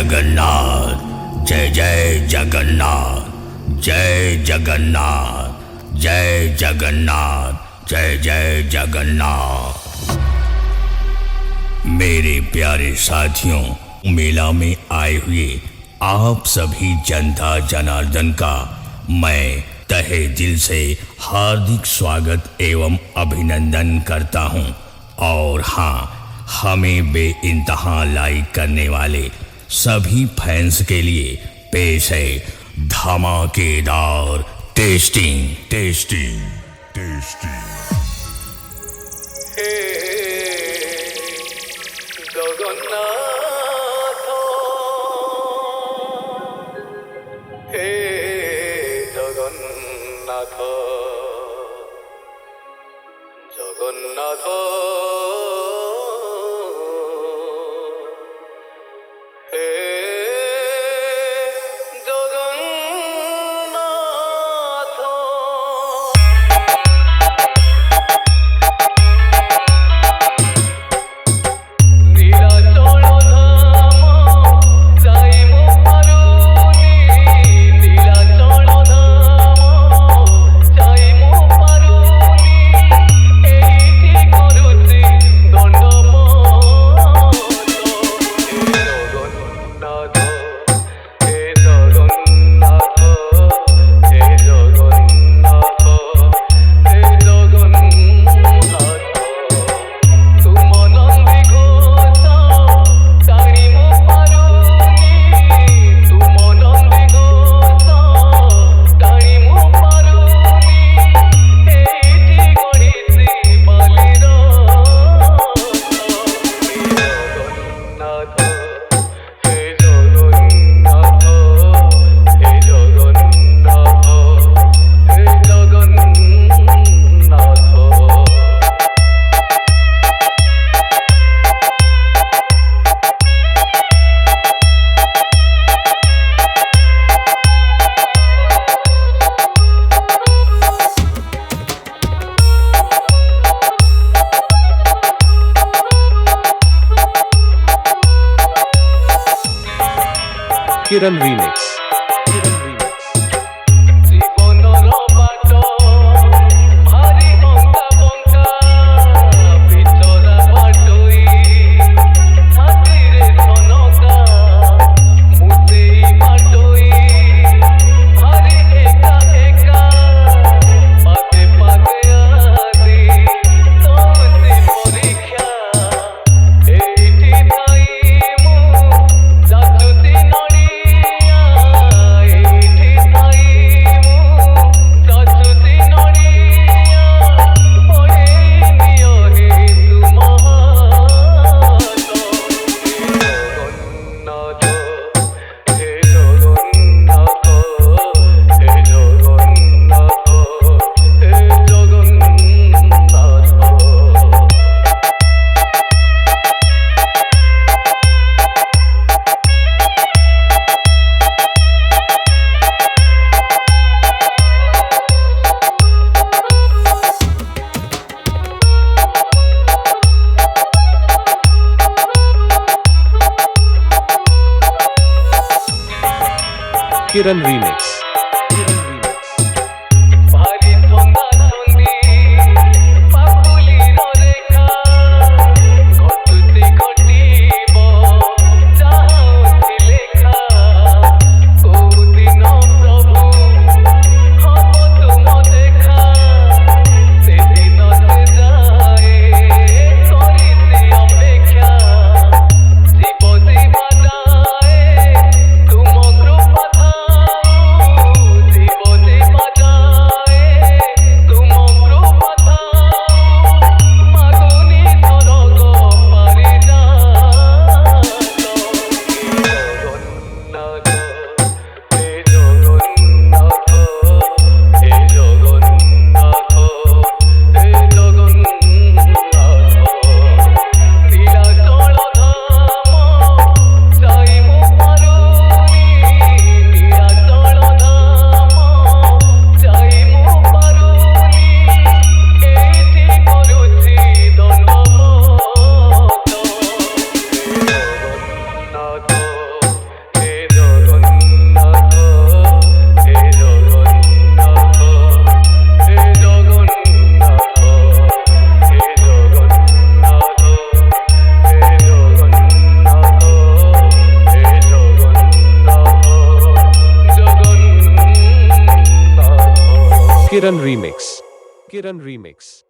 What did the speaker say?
जगन्नाथ जय जय जगन्नाथ जय जगन्नाथ जय जगन्नाथ जय जय जगन्नाथ। मेरे प्यारे साथियों, मेला में आए हुए आप सभी जनता जनार्दन का मैं तहे दिल से हार्दिक स्वागत एवं अभिनंदन करता हूं। और हाँ, हमें बेइंतहा लाइक करने वाले सभी फैंस के लिए पेश है धमाकेदार टेस्टिंग टेस्टिंग टेस्टिंग। जगन्नाथ हे जगन्नाथ जगन्नाथ हे जगन्नाथ। नीलाचल धाम जाई मो पारुनी, नीलाचल धाम जाई मो पारुनी, एइठी करुछि दंडमत। हे जगन्नाथ हे जगन्नाथ हे जगन्नाथ तुम नंदी घोष टाणी मो पारुनी, तुम नंदी घोष टाणी मो पारुनी, एइठी गढ़िछि बालीर जगन्नाथ हे जगन्नाथ हे जगन्नाथ हे जगन्नाथ। Kiran Remix. জীবনর বাট ভারি বঙ্কা বঙ্কা, বিচরা বাটই হাতিরে ধনকা, মুতেই বাটই ভারি একা একা, পাতে পাতে আদি তোসি পরীক্ষা, এইটি তাই মু যাচুতি নড়িয়া, এইটি তাই মু যাচুতি নড়িয়া, পড়েই নিও হে তুম হাত। হে জগন্নাথ হে জগন্নাথ হে জগন্নাথ হে জগন্নাথ। Kiran Remix. ভারি ছন্দা ছন্দি পাপুলির রেখা, ঘটুতি ঘটিব যাহা অছি লেখা, কোউদিন প্রভু হব তুম দেখা, সেদিন সে যায় করিছি অপেক্ষা, জীব জীবা যায় তুম কৃপা ধাম। Kiran Remix. Kiran Remix.